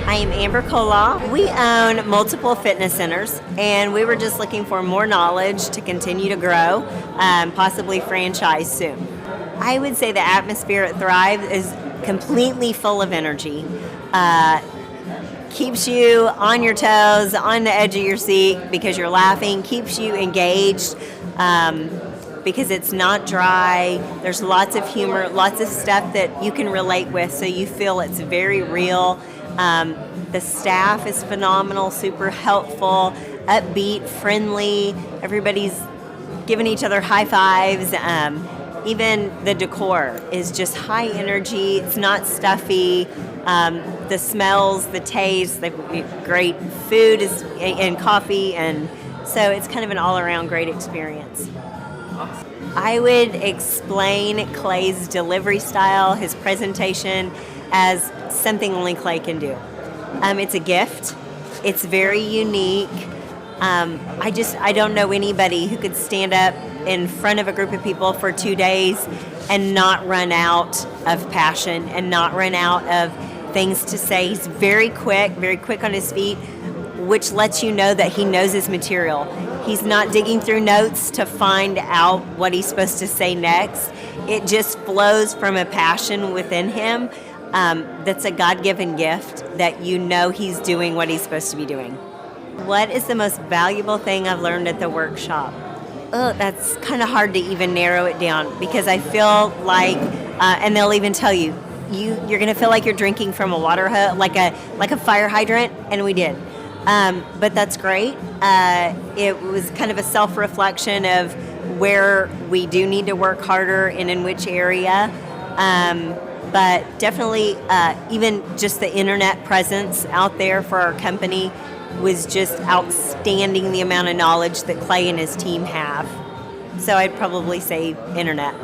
I am Amber Kola. We own multiple fitness centers, and we were just looking for more knowledge to continue to grow, possibly franchise soon. I would say the atmosphere at Thrive is completely full of energy. Keeps you on your toes, on the edge of your seat because you're laughing, keeps you engaged because it's not dry. There's lots of humor, lots of stuff that you can relate with, so you feel it's very real. The staff is phenomenal, super helpful, upbeat, friendly. Everybody's giving each other high fives. Even the decor is just high energy. It's not stuffy. The smells, the taste, the great food and coffee, and so it's kind of an all-around great experience. I would explain Clay's delivery style, his presentation, as something only Clay can do. It's a gift. It's very unique. I don't know anybody who could stand up in front of a group of people for 2 days and not run out of passion and not run out of things to say. He's very quick on his feet, which lets you know that he knows his material. He's not digging through notes to find out what he's supposed to say next. It just flows from a passion within him that's a God-given gift that you know he's doing what he's supposed to be doing. What is the most valuable thing I've learned at the workshop? Oh, that's kind of hard to even narrow it down because I feel like, and they'll even tell you, you're going to feel like you're drinking from a water hose, like a fire hydrant, and we did. But that's great. It was kind of a self-reflection of where we do need to work harder and in which area. But definitely even just the internet presence out there for our company was just outstanding, the amount of knowledge that Clay and his team have. So I'd probably say internet.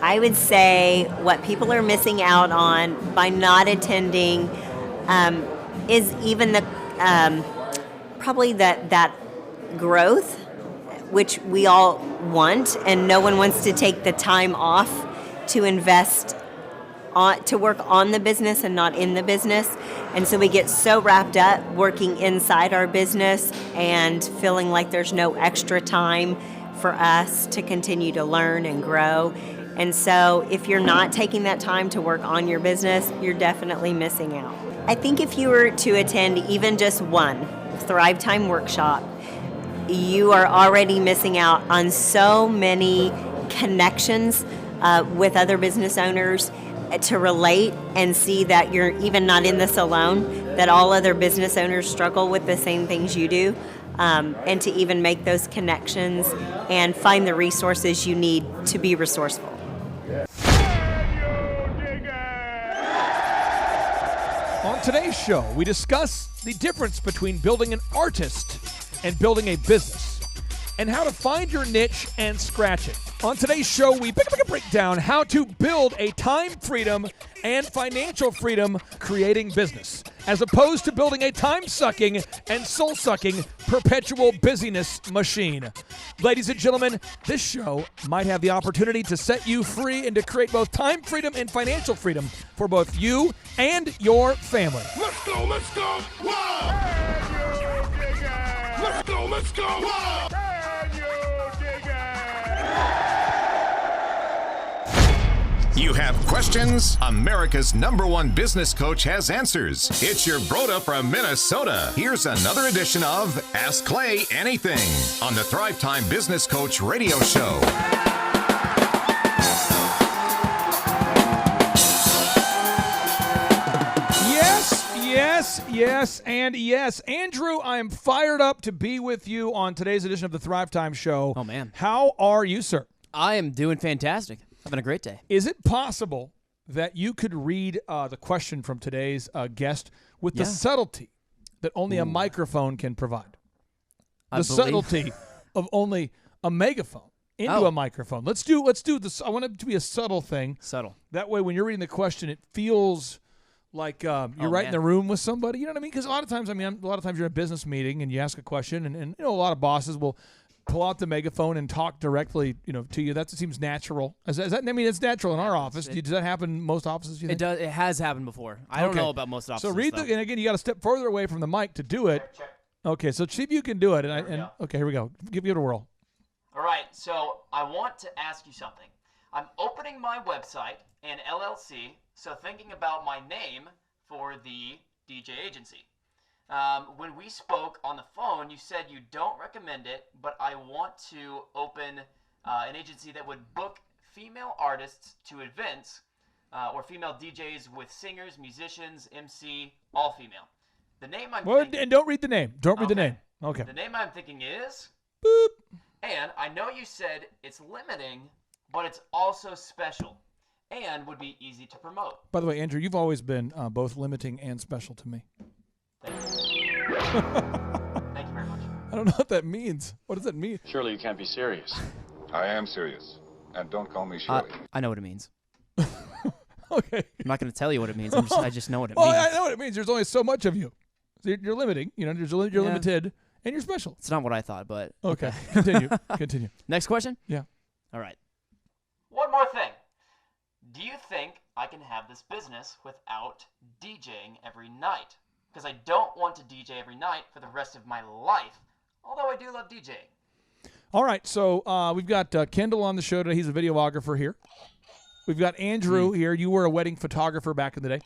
I would say what people are missing out on by not attending is even the probably that growth, which we all want, and no one wants to take the time off to invest to work on the business and not in the business. And so we get so wrapped up working inside our business and feeling like there's no extra time for us to continue to learn and grow. And so if you're not taking that time to work on your business, you're definitely missing out. I think if you were to attend even just one Thrive Time workshop, you are already missing out on so many connections with other business owners to relate and see that you're even not in this alone, that all other business owners struggle with the same things you do, and to even make those connections and find the resources you need to be resourceful. On today's show, we discuss the difference between building an artist and building a business, and how to find your niche and scratch it. On today's show, we break down how to build a time freedom and financial freedom creating business, as opposed to building a time-sucking and soul-sucking perpetual busyness machine. Ladies and gentlemen, this show might have the opportunity to set you free and to create both time freedom and financial freedom for both you and your family. Let's go, let's go! Whoa! Let's go, let's go! Whoa! You have questions? America's #1 business coach has answers. It's your Broda from Minnesota. Here's another edition of Ask Clay Anything on the Thrive Time Business Coach Radio Show. Yes. Andrew, I am fired up to be with you on today's edition of the Thrive Time Show. Oh, man. How are you, sir? I am doing fantastic. Having a great day. Is it possible that you could read the question from today's guest with the subtlety that only a microphone can provide? The subtlety of only a megaphone into a microphone. Let's do this. I want it to be a subtle thing. Subtle. That way, when you're reading the question, it feels like you're right in the room with somebody. You know what I mean? Because a lot of times you're in a business meeting and you ask a question, and you know, a lot of bosses will pull out the megaphone and talk directly, to you? That seems natural. Is that? I mean, it's natural in our office. Does that happen in most offices? You think? It does. It has happened before. I don't know about most offices. So read and again, you got to step further away from the mic to do it. Check. Okay, so see if you can do it. Okay, here we go. Give it a whirl. All right, so I want to ask you something. I'm opening my website and LLC, so thinking about my name for the DJ agency. When we spoke on the phone, you said you don't recommend it, but I want to open an agency that would book female artists to events or female DJs with singers, musicians, MC, all female. The name I'm thinking... And don't read the name. Don't read the name. Okay. The name I'm thinking is... Boop. And I know you said it's limiting, but it's also special and would be easy to promote. By the way, Andrew, you've always been both limiting and special to me. Thank you. Thank you very much. I don't know what that means. What does that mean? Surely you can't be serious. I am serious. And don't call me Shirley. I know what it means. Okay. I'm not going to tell you what it means. I just know what it Well, means. I know what it means. There's only so much of you. So you're limiting. You're limited, and you're special. It's not what I thought, but Okay. Continue. Next question? Yeah. All right. One more thing. Do you think I can have this business without DJing every night? Because I don't want to DJ every night for the rest of my life, although I do love DJing. All right. So we've got Kendall on the show today. He's a videographer here. We've got Andrew here. You were a wedding photographer back in the day.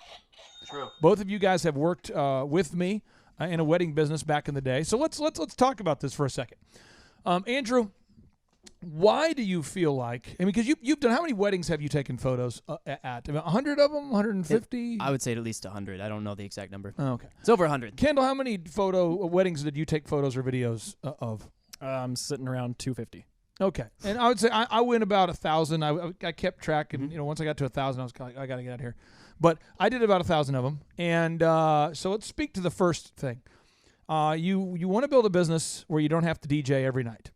True. Both of you guys have worked with me in a wedding business back in the day. So let's talk about this for a second. Andrew, why do you feel like? I mean, because you've done, how many weddings have you taken photos at? 100 of them? 150? I would say at least 100. I don't know the exact number. Oh, okay. It's over 100. Kendall, how many weddings did you take photos or videos of? I'm sitting around 250. Okay, and I would say I went about 1,000. I kept track, and once I got to 1,000, I was kind of like, I got to get out of here. But I did about 1,000 of them, and so let's speak to the first thing. You want to build a business where you don't have to DJ every night.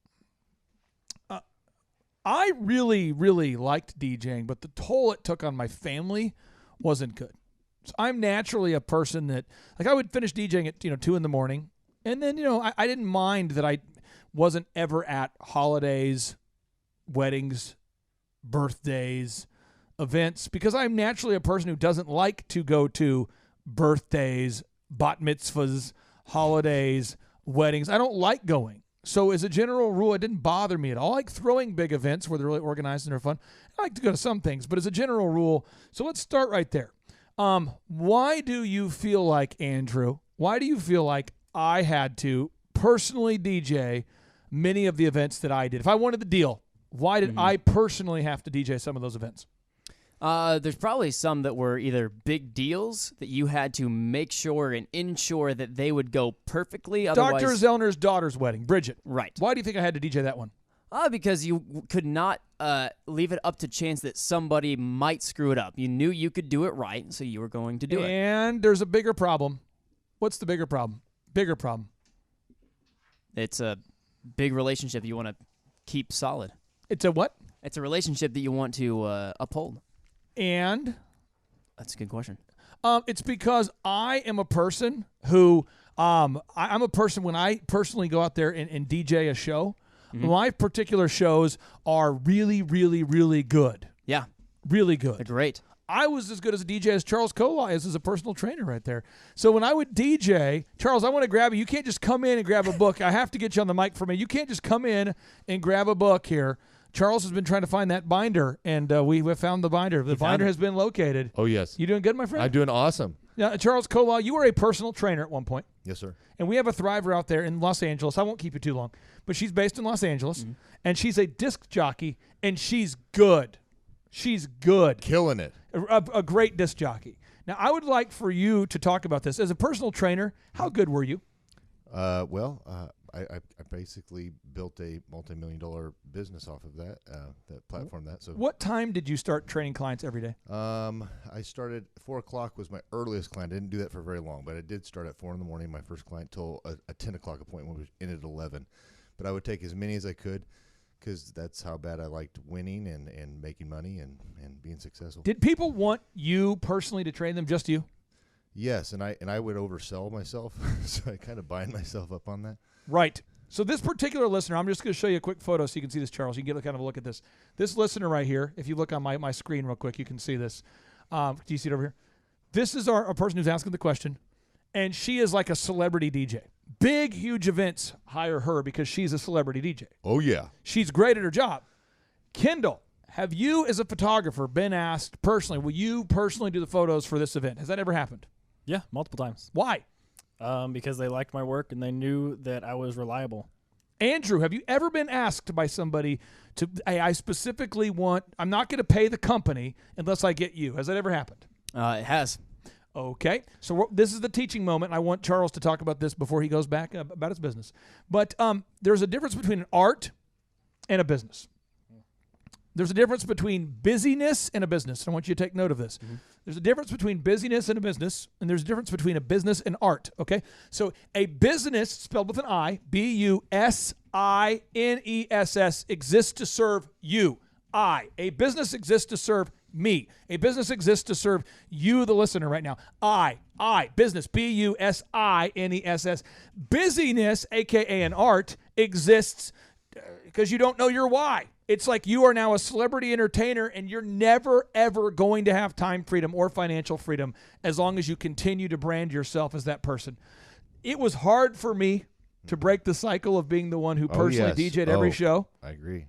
I really, really liked DJing, but the toll it took on my family wasn't good. So I'm naturally a person that, like, I would finish DJing at 2 in the morning, and then I didn't mind that I wasn't ever at holidays, weddings, birthdays, events, because I'm naturally a person who doesn't like to go to birthdays, bat mitzvahs, holidays, weddings. I don't like going. So as a general rule, it didn't bother me at all. I like throwing big events where they're really organized and they're fun. I like to go to some things, but as a general rule, so let's start right there. Why do you feel like, Andrew, why do you feel like I had to personally DJ many of the events that I did? If I wanted the deal, why did I personally have to DJ some of those events? There's probably some that were either big deals that you had to make sure and ensure that they would go perfectly. Otherwise, Dr. Zellner's daughter's wedding, Bridget. Right. Why do you think I had to DJ that one? Because you could not leave it up to chance that somebody might screw it up. You knew you could do it right, so you were going to do it. And there's a bigger problem. What's the bigger problem? Bigger problem. It's a big relationship you want to keep solid. It's a what? It's a relationship that you want to uphold. And? That's a good question. It's because I am a person who, I'm a person when I personally go out there and DJ a show, my particular shows are really, really, really good. Yeah. Really good. They're great. I was as good as a DJ as Charles Cola is as a personal trainer right there. So when I would DJ, Charles, I want to grab you. You can't just come in and grab a book. I have to get you on the mic for me. You can't just come in and grab a book here. Charles has been trying to find that binder, and we have found the binder. The binder has been located. Oh, yes. You doing good, my friend? I'm doing awesome. Yeah, Charles Cola, you were a personal trainer at one point. Yes, sir. And we have a thriver out there in Los Angeles. I won't keep you too long. But she's based in Los Angeles, and she's a disc jockey, and she's good. She's good. Killing it. A great disc jockey. Now, I would like for you to talk about this. As a personal trainer, how good were you? I basically built a multi-million-dollar business off of that platform. So what time did you start training clients every day? I started 4 o'clock was my earliest client. I didn't do that for very long, but I did start at 4 in the morning. My first client till a 10 o'clock appointment was in at 11. But I would take as many as I could because that's how bad I liked winning and making money and being successful. Did people want you personally to train them, just you? Yes, and I would oversell myself, so I kind of bind myself up on that. Right. So this particular listener, I'm just going to show you a quick photo so you can see this, Charles. You can get kind of a look at this. This listener right here, if you look on my screen real quick, you can see this. Do you see it over here? This is a person who's asking the question, and she is like a celebrity DJ. Big, huge events hire her because she's a celebrity DJ. Oh, yeah. She's great at her job. Kendall, have you as a photographer been asked personally, will you personally do the photos for this event? Has that ever happened? Yeah, multiple times. Why? Because they liked my work and they knew that I was reliable. Andrew, have you ever been asked by somebody to, hey, I specifically want, I'm not going to pay the company unless I get you. Has that ever happened? It has. Okay. So this is the teaching moment. I want Charles to talk about this before he goes back about his business. But there's a difference between an art and a business. There's a difference between busyness and a business. I want you to take note of this. Mm-hmm. There's a difference between busyness and a business, and there's a difference between a business and art, okay? So a business, spelled with an I, B-U-S-I-N-E-S-S, exists to serve you. I. A business exists to serve me. A business exists to serve you, the listener, right now. I, business, B-U-S-I-N-E-S-S. Busyness, a.k.a. an art, exists because you don't know your why. It's like you are now a celebrity entertainer and you're never, ever going to have time freedom or financial freedom as long as you continue to brand yourself as that person. It was hard for me to break the cycle of being the one who personally DJ'd every show. I agree.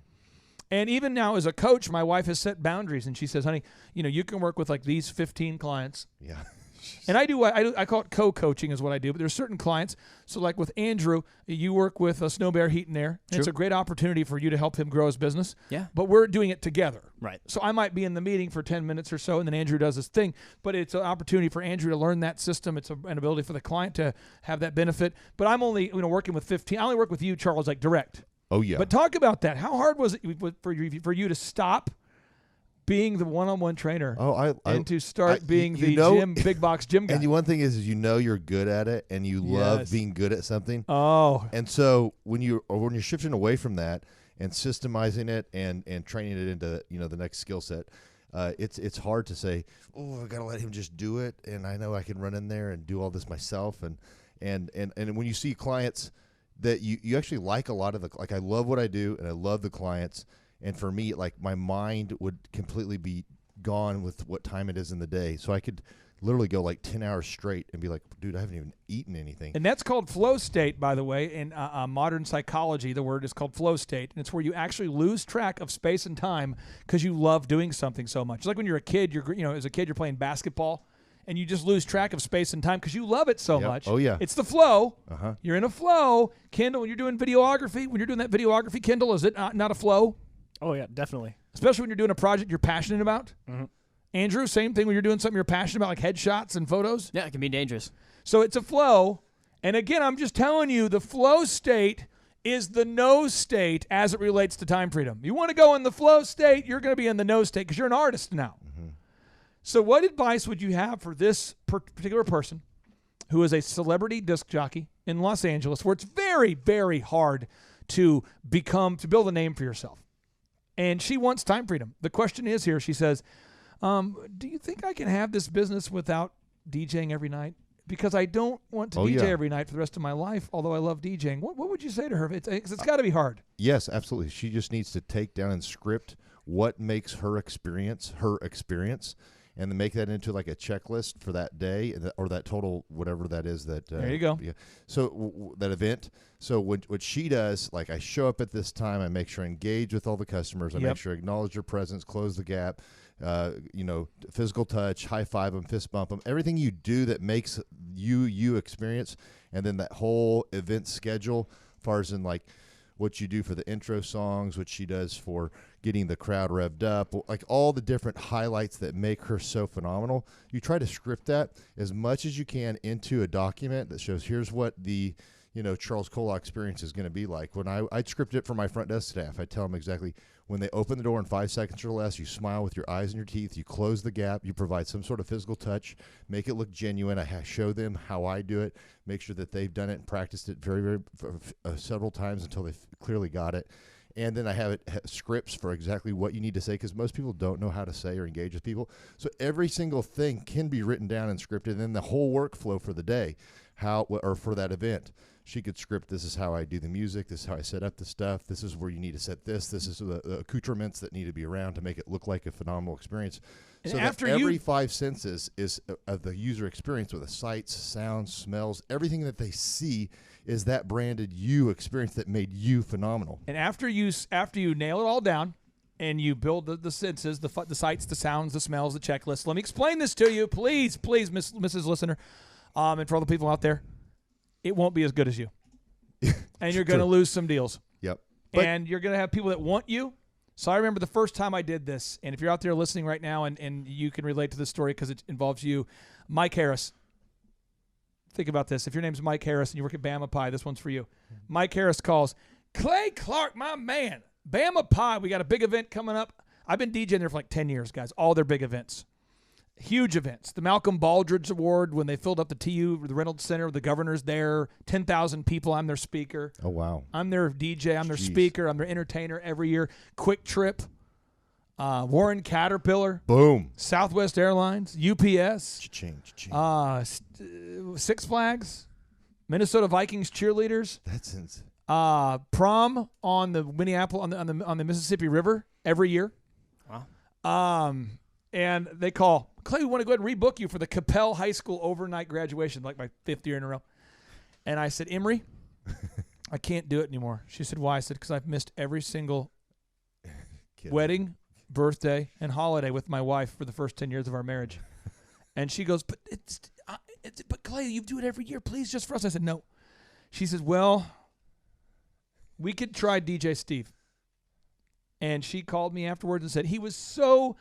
And even now as a coach, my wife has set boundaries and she says, honey, you can work with like these 15 clients. Yeah. And I call it co-coaching is what I do, but there's certain clients. So like with Andrew, you work with Snow Bear Heat and Air. And it's a great opportunity for you to help him grow his business. Yeah. But we're doing it together. Right. So I might be in the meeting for 10 minutes or so, and then Andrew does his thing. But it's an opportunity for Andrew to learn that system. It's an ability for the client to have that benefit. But I'm only working with 15. I only work with you, Charles, like direct. Oh, yeah. But talk about that. How hard was it for you to stop being the one-on-one trainer and to start being the big box gym guy? And one thing is you're good at it and you love being good at something. Oh. And so when you're shifting away from that and systemizing it and training it into the next skill set, it's hard to say, oh, I got to let him just do it, and I know I can run in there and do all this myself. And when you see clients that you actually like a lot of I love what I do and I love the clients. And for me, like my mind would completely be gone with what time it is in the day. So I could literally go like 10 hours straight and be like, dude, I haven't even eaten anything. And that's called flow state, by the way. In modern psychology, the word is called flow state. And it's where you actually lose track of space and time because you love doing something so much. It's like when you're a kid, as a kid, you're playing basketball and you just lose track of space and time because you love it so much. Oh, yeah. It's the flow. Uh-huh. You're in a flow. Kendall, when you're doing that videography, Kendall, is it not a flow? Oh, yeah, definitely. Especially when you're doing a project you're passionate about. Mm-hmm. Andrew, same thing when you're doing something you're passionate about, like headshots and photos. Yeah, it can be dangerous. So it's a flow. And again, I'm just telling you, the flow state is the no state as it relates to time freedom. You want to go in the flow state, you're going to be in the no state because you're an artist now. Mm-hmm. So what advice would you have for this particular person who is a celebrity disc jockey in Los Angeles, where it's very, very hard to build a name for yourself? And she wants time freedom. The question is here, she says, do you think I can have this business without DJing every night? Because I don't want to DJ every night for the rest of my life, although I love DJing. What would you say to her? Because it's got to be hard. Yes, absolutely. She just needs to take down and script what makes her experience, and then make that into like a checklist for that day or that total, whatever that is. There you go. Yeah. So that event. So what she does, like I show up at this time, I make sure I engage with all the customers. I make sure I acknowledge their presence, close the gap, physical touch, high five them, fist bump them, everything you do that makes you experience. And then that whole event schedule, as far as in like what you do for the intro songs, what she does for getting the crowd revved up, like all the different highlights that make her so phenomenal. You try to script that as much as you can into a document that shows here's what the Charles Colac experience is going to be like. When I'd script it for my front desk staff, I'd tell them exactly when they open the door in 5 seconds or less, you smile with your eyes and your teeth, you close the gap, you provide some sort of physical touch, make it look genuine. I show them how I do it, make sure that they've done it and practiced it very, very several times until they've clearly got it. And then I have scripts for exactly what you need to say because most people don't know how to say or engage with people. So every single thing can be written down and scripted, and then the whole workflow for the day. or for that event. She could script, this is how I do the music, this is how I set up the stuff, this is where you need to set this is the accoutrements that need to be around to make it look like a phenomenal experience. And so after that every five senses is of the user experience, with the sights, sounds, smells, everything that they see is that branded you experience that made you phenomenal. And after you nail it all down and you build the senses, the sights, the sounds, the smells, the checklist, let me explain this to you, please, Mrs. Listener, and for all the people out there. It won't be as good as you. And you're going to lose some deals. Yep. And you're going to have people that want you. So I remember the first time I did this, and if you're out there listening right now and you can relate to this story because it involves you, Mike Harris. Think about this. If your name's Mike Harris and you work at Bama Pie, this one's for you. Mike Harris calls, Clay Clark, my man, Bama Pie, we got a big event coming up. I've been DJing there for like 10 years, guys, all their big events. Huge events. The Malcolm Baldridge Award, when they filled up the TU, the Reynolds Center, the governor's there, 10,000 people. I'm their speaker. Oh, wow. I'm their DJ. I'm their speaker. I'm their entertainer every year. Quick Trip, Warren Caterpillar. Boom. Southwest Airlines, UPS. Cha-ching. Six Flags, Minnesota Vikings cheerleaders. That's insane. Prom on the Minneapolis on the Mississippi River every year. Wow. And they call, Clay, we want to go ahead and rebook you for the Capel High School overnight graduation, like my 5th year in a row. And I said, Emery, I can't do it anymore. She said, why? I said, because I've missed every single wedding, birthday, and holiday with my wife for the first 10 years of our marriage. And she goes, but Clay, you do it every year. Please, just for us. I said, no. She says, well, we could try DJ Steve. And she called me afterwards and said, he was so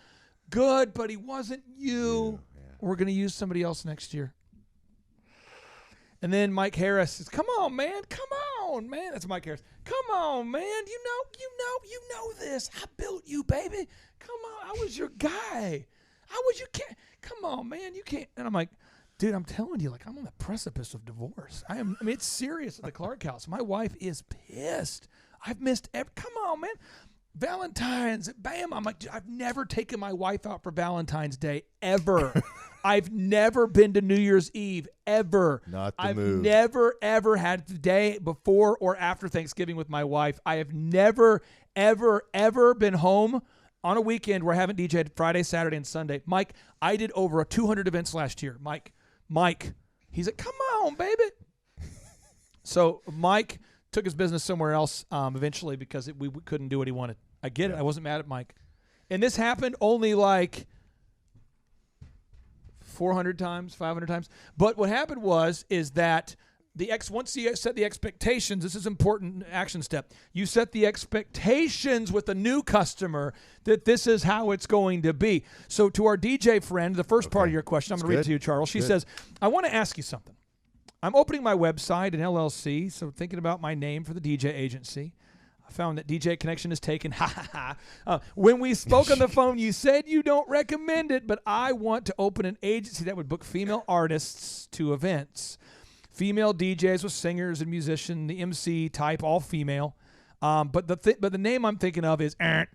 good, but he wasn't you. Yeah. We're going to use somebody else next year. And then Mike Harris says, come on, man. That's Mike Harris. Come on, man. You know this. I built you, baby. Come on. I was your guy. Come on, man. You can't. And I'm like, dude, I'm telling you, like, I'm on the precipice of divorce. I mean, it's serious at the Clark house. My wife is pissed. I've missed come on, man. Valentine's, bam. I'm like, I've never taken my wife out for Valentine's Day, ever. I've never been to New Year's Eve, ever. Not the I've move. never, ever had the day before or after Thanksgiving with my wife. I have never, ever, ever been home on a weekend where I haven't DJed Friday, Saturday, and Sunday. Mike, I did over 200 events last year. Mike, he's like, come on, baby. So Mike took his business somewhere else eventually because we couldn't do what he wanted. I get it. I wasn't mad at Mike. And this happened only like 400 times, 500 times. But what happened is that once you set the expectations, this is an important action step. You set the expectations with a new customer that this is how it's going to be. So to our DJ friend, the first part of your question, I'm going to read it to you, Charles. She says, I want to ask you something. I'm opening my website, an LLC, so thinking about my name for the DJ agency. I found that DJ Connection is taken. When we spoke on the phone, you said you don't recommend it, but I want to open an agency that would book female artists to events. Female DJs with singers and musicians, the MC type, all female. But the name I'm thinking of is I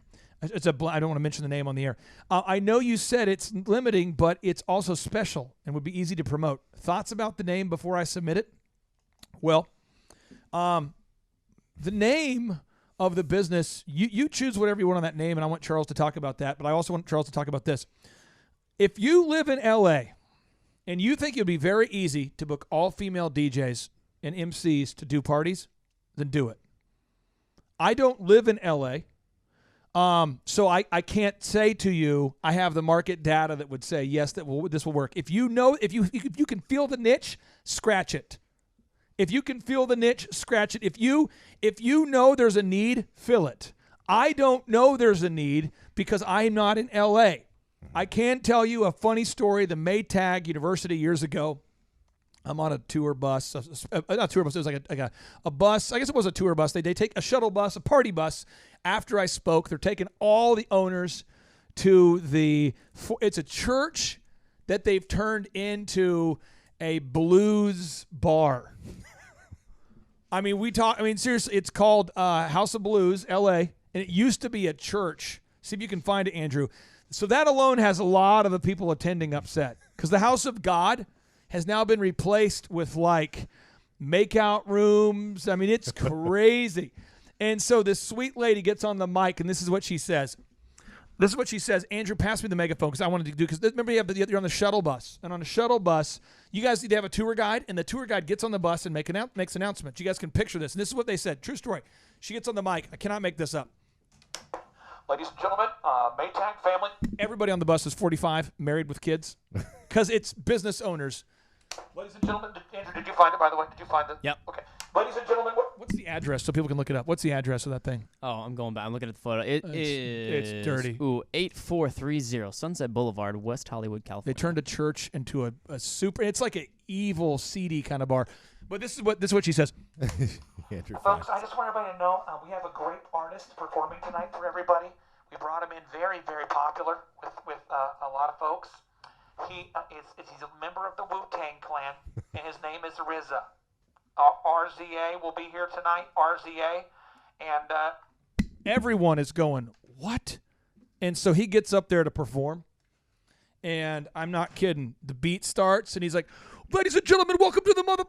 don't want to mention the name on the air. I know you said it's limiting, but it's also special and would be easy to promote. Thoughts about the name before I submit it? Well, the name of the business, you choose whatever you want on that name, and I want Charles to talk about that, but I also want Charles to talk about this. If you live in L.A., and you think it would be very easy to book all female DJs and MCs to do parties, then do it. I don't live in L.A., so I can't say to you I have the market data that would say yes, this will work. If you can feel the niche, scratch it. If you can feel the niche, scratch it. If you know there's a need, fill it. I don't know there's a need because I'm not in L.A. I can tell you a funny story. The Maytag University years ago, I'm on a tour bus. Not a tour bus. It was like a bus. I guess it was a tour bus. They take a shuttle bus, a party bus. After I spoke, they're taking all the owners to it's a church that they've turned into a blues bar. Seriously, it's called House of Blues, L.A., and it used to be a church. See if you can find it, Andrew. So that alone has a lot of the people attending upset because the House of God has now been replaced with like makeout rooms. I mean, it's crazy. And so this sweet lady gets on the mic, and this is what she says. This is what she says. Andrew, pass me the megaphone because I wanted to do, because remember you're on the shuttle bus. And on a shuttle bus, you guys need to have a tour guide, and the tour guide gets on the bus and makes announcements. You guys can picture this. And this is what they said. True story. She gets on the mic. I cannot make this up. Ladies and gentlemen, Maytag family. Everybody on the bus is 45, married with kids, because it's business owners. Ladies and gentlemen, Andrew, did you find it, by the way? Did you find it? Yep. Okay. Ladies and gentlemen, What's the address so people can look it up? What's the address of that thing? Oh, I'm going back. I'm looking at the photo. It's dirty. Ooh, 8430 Sunset Boulevard, West Hollywood, California. They turned a church into a super. It's like an evil, seedy kind of bar. But this is what she says. Andrew, folks, I just want everybody to know we have a great artist performing tonight for everybody. We brought him in very, very popular with a lot of folks. He's a member of the Wu-Tang Clan, and his name is RZA. RZA will be here tonight. RZA, and everyone is going, what? And so he gets up there to perform, and I'm not kidding. The beat starts, and he's like, "Ladies and gentlemen, welcome to the mother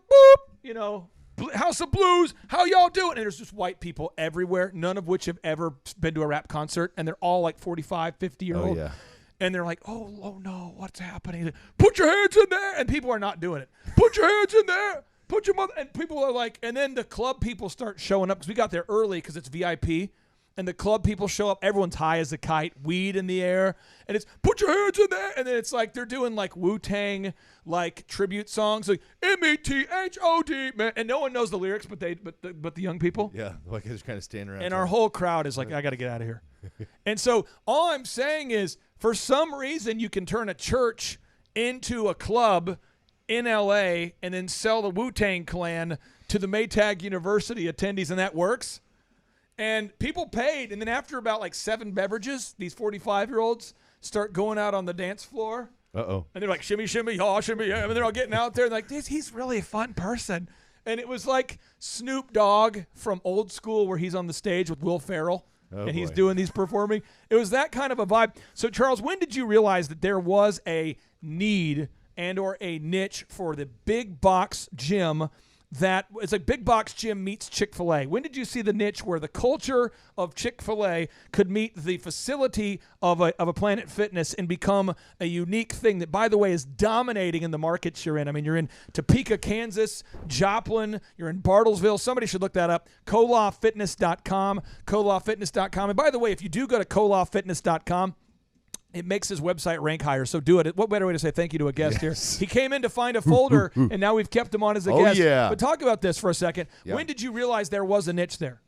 House of Blues. How y'all doing?" And there's just white people everywhere, none of which have ever been to a rap concert, and they're all like 45, 50-year-old. Oh, yeah. And they're like, oh no, what's happening? Put your hands in there. And people are not doing it. Put your hands in there. Put your mother. And people are like, and then the club people start showing up because we got there early because it's VIP. And the club people show up. Everyone's high as a kite, weed in the air. And it's, put your hands in there. And then it's like they're doing like Wu-Tang like tribute songs like METHOD, man. And no one knows the lyrics but the young people. Yeah, like they just kind of stand around. And our whole crowd is like, I got to get out of here. And so all I'm saying is, for some reason, you can turn a church into a club in L.A. and then sell the Wu-Tang Clan to the Maytag University attendees, and that works. And people paid, and then after about like 7 beverages, these 45-year-olds start going out on the dance floor. Uh-oh. And they're like, shimmy, shimmy, yaw, shimmy, yeah. And they're all getting out there and like, he's really a fun person. And it was like Snoop Dogg from Old School where he's on the stage with Will Ferrell. Oh, and he's boy. doing these performing. It was that kind of a vibe. So, Charles, when did you realize that there was a need and or a niche for the big box gym that it's like big box gym meets Chick-fil-A? When did you see the niche where the culture of Chick-fil-A could meet the facility of a Planet Fitness and become a unique thing that, by the way, is dominating in the markets you're in? I mean, you're in Topeka, Kansas, Joplin, you're in Bartlesville. Somebody should look that up. KolofFitness.com, KolofFitness.com. And by the way, if you do go to KolofFitness.com, it makes his website rank higher, so do it. What better way to say thank you to a guest here? He came in to find a folder, and now we've kept him on as a guest. Yeah. But talk about this for a second. Yeah. When did you realize there was a niche there?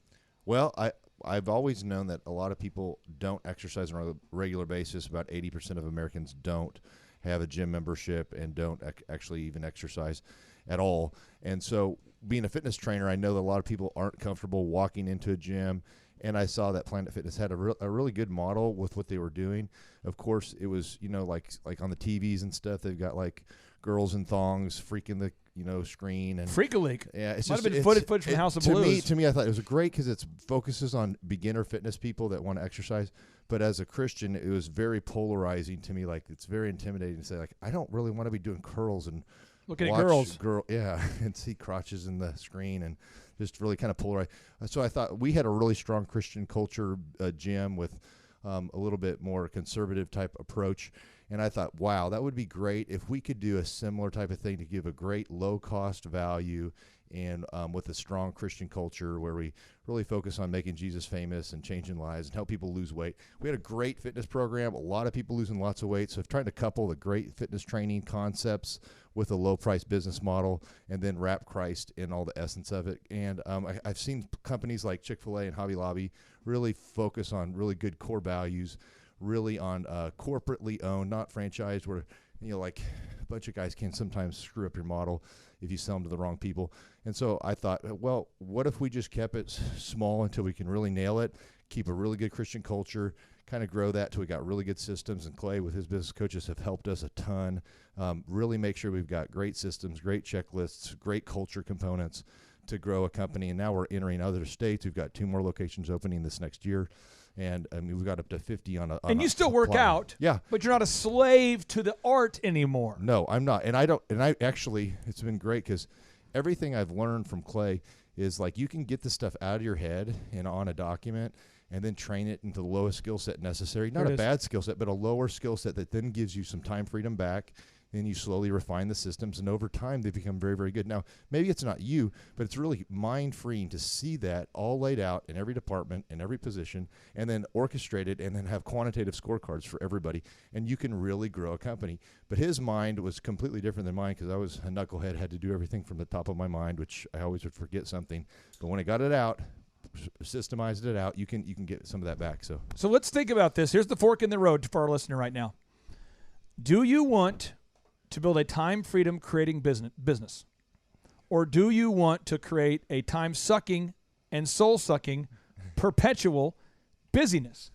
Well, I've always known that a lot of people don't exercise on a regular basis. About 80% of Americans don't have a gym membership and don't actually even exercise at all. And so being a fitness trainer, I know that a lot of people aren't comfortable walking into a gym. And I saw that Planet Fitness had a really good model with what they were doing. Of course, it was, like on the TVs and stuff, they've got like girls in thongs freaking the, screen. And Freak-a-leak. Yeah, it's Might just have been footage from House of Blues. To me, I thought it was great because it focuses on beginner fitness people that want to exercise. But as a Christian, it was very polarizing to me. Like, it's very intimidating to say, like, I don't really want to be doing curls and looking at girls. And see crotches in the screen and just really kind of polarized. So I thought we had a really strong Christian culture gym with a little bit more conservative type approach. And I thought, wow, that would be great if we could do a similar type of thing to give a great low-cost value and with a strong Christian culture where we really focus on making Jesus famous and changing lives and help people lose weight. We had a great fitness program, a lot of people losing lots of weight. So trying to couple the great fitness training concepts with a low-price business model and then wrap Christ in all the essence of it. And I've seen companies like Chick-fil-A and Hobby Lobby really focus on really good core values, really on corporately owned, not franchised, where like a bunch of guys can sometimes screw up your model if you sell them to the wrong people. And so I thought, well, what if we just kept it small until we can really nail it, keep a really good Christian culture, kind of grow that till we got really good systems. And Clay with his business coaches have helped us a ton. Really make sure we've got great systems, great checklists, great culture components to grow a company. And now we're entering other states. We've got 2 more locations opening this next year. And I mean, we got up to 50 on a. And you still work out. Yeah. But you're not a slave to the art anymore. No, I'm not. And I actually, it's been great because everything I've learned from Clay is like you can get the stuff out of your head and on a document and then train it into the lowest skill set necessary. Not a bad skill set, but a lower skill set that then gives you some time freedom back. Then you slowly refine the systems, and over time they become very, very good. Now, maybe it's not you, but it's really mind-freeing to see that all laid out in every department, in every position, and then orchestrated, and then have quantitative scorecards for everybody, and you can really grow a company. But his mind was completely different than mine because I was a knucklehead, had to do everything from the top of my mind, which I always would forget something. But when I got it out, systemized it out, you can get some of that back. So let's think about this. Here's the fork in the road for our listener right now. Do you want to build a time freedom creating business? Or do you want to create a time sucking and soul sucking perpetual busyness?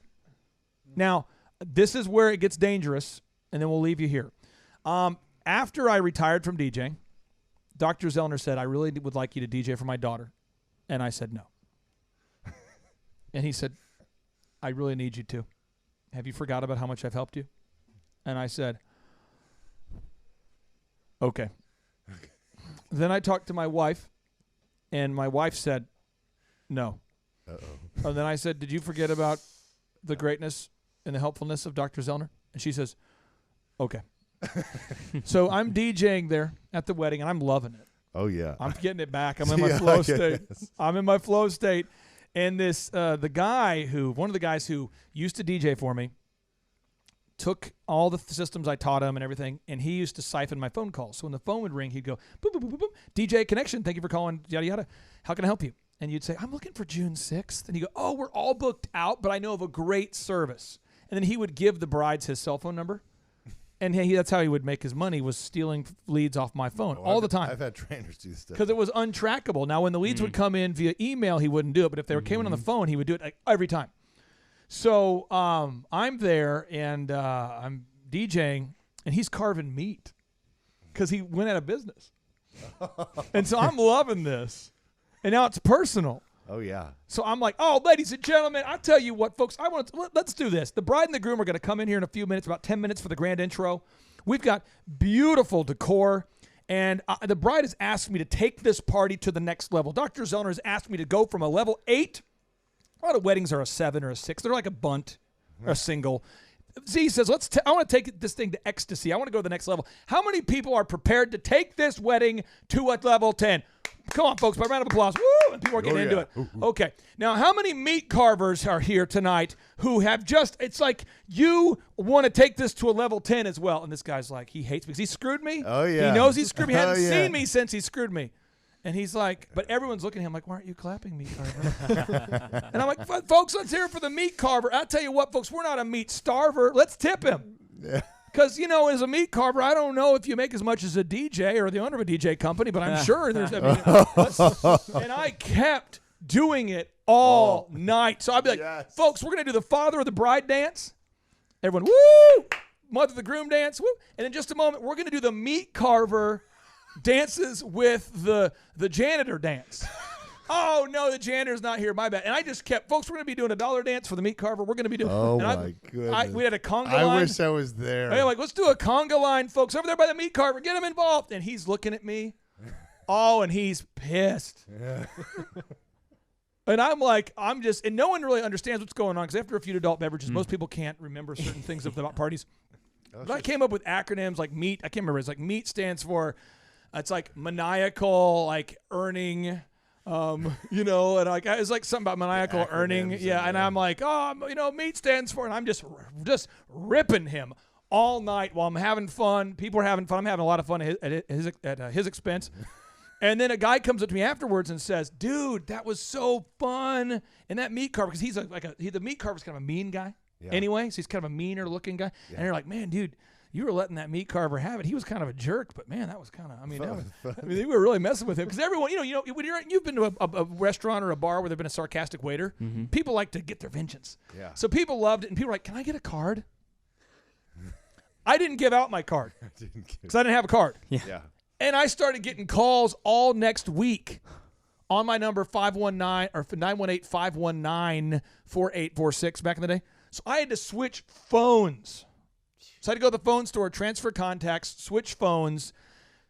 Now, this is where it gets dangerous, and then we'll leave you here. After I retired from DJing, Dr. Zellner said, I really would like you to DJ for my daughter. And I said, no. And he said, I really need you to. Have you forgot about how much I've helped you? And I said, okay. Then I talked to my wife, and my wife said, no. Uh-oh. And then I said, did you forget about the greatness and the helpfulness of Dr. Zellner? And she says, okay. So I'm DJing there at the wedding, and I'm loving it. Oh, yeah. I'm getting it back. I'm in my flow state. I'm in my flow state. And this, one of the guys who used to DJ for me, took all the systems I taught him and everything, and he used to siphon my phone calls. So when the phone would ring, he'd go, boop, boop, boop, boop, boop, DJ connection, thank you for calling, yada, yada. How can I help you? And you'd say, I'm looking for June 6th. And he'd go, oh, we're all booked out, but I know of a great service. And then he would give the brides his cell phone number. And that's how he would make his money, was stealing leads off my phone all the time. I've had trainers do stuff. Because it was untrackable. Now, when the leads would come in via email, he wouldn't do it. But if they came in on the phone, he would do it like every time. So I'm there, and I'm DJing, and he's carving meat because he went out of business. And so I'm loving this. And now it's personal. Oh, yeah. So I'm like, oh, ladies and gentlemen, I tell you what, folks, let's do this. The bride and the groom are going to come in here in a few minutes, about 10 minutes for the grand intro. We've got beautiful decor, and the bride has asked me to take this party to the next level. Dr. Zellner has asked me to go from a level 8. A lot of weddings are a 7 or a 6. They're like a bunt or a single. Z says, I want to take this thing to ecstasy. I want to go to the next level. How many people are prepared to take this wedding to a level 10? Come on, folks, by a round of applause. Woo! And people are getting into it. Okay. Now, how many meat carvers are here tonight who have it's like you want to take this to a level 10 as well? And this guy's like, he hates me because he screwed me. Oh, yeah. He knows he screwed me. He hasn't seen me since he screwed me. And he's like, but everyone's looking at him like, why aren't you clapping, meat carver? And I'm like, folks, let's hear it for the meat carver. I tell you what, folks, we're not a meat starver. Let's tip him. Because, as a meat carver, I don't know if you make as much as a DJ or the owner of a DJ company, but I'm sure there's, and I kept doing it all night. So I'd be like, folks, we're going to do the father of the bride dance. Everyone, woo! Mother of the groom dance, woo! And in just a moment, we're going to do the meat carver dances with the janitor dance. Oh, no, the janitor's not here. My bad. And I just kept, folks, we're going to be doing a dollar dance for the meat carver. We're going to be doing. Oh, my goodness. We had a conga line. I wish I was there. Hey, like, let's do a conga line, folks, over there by the meat carver. Get him involved. And he's looking at me. Oh, and he's pissed. Yeah. And I'm like, and no one really understands what's going on because after a few adult beverages, most people can't remember certain things about parties. But I came up with acronyms like MEAT. I can't remember. It's like MEAT stands for, it's like maniacal, like earning. And like it's like something about maniacal earning, and I'm like, MEAT stands for, and I'm just ripping him all night while I'm having fun. People are having fun. I'm having a lot of fun at his expense. And then a guy comes up to me afterwards and says, "Dude, that was so fun." And that meat carver, because he's the meat carver's kind of a mean guy, anyway. So he's kind of a meaner looking guy, and you're like, "Man, dude, you were letting that meat carver have it. He was kind of a jerk, but man, that was kind of, they were really messing with him." Because everyone, when you've been to a restaurant or a bar where there's been a sarcastic waiter, people like to get their vengeance. Yeah. So people loved it, and people were like, "Can I get a card?" I didn't give out my card because I didn't have a card. Yeah. And I started getting calls all next week on my number 519 or 918-519-4846 back in the day. So I had to switch phones. So I had to go to the phone store, transfer contacts, switch phones.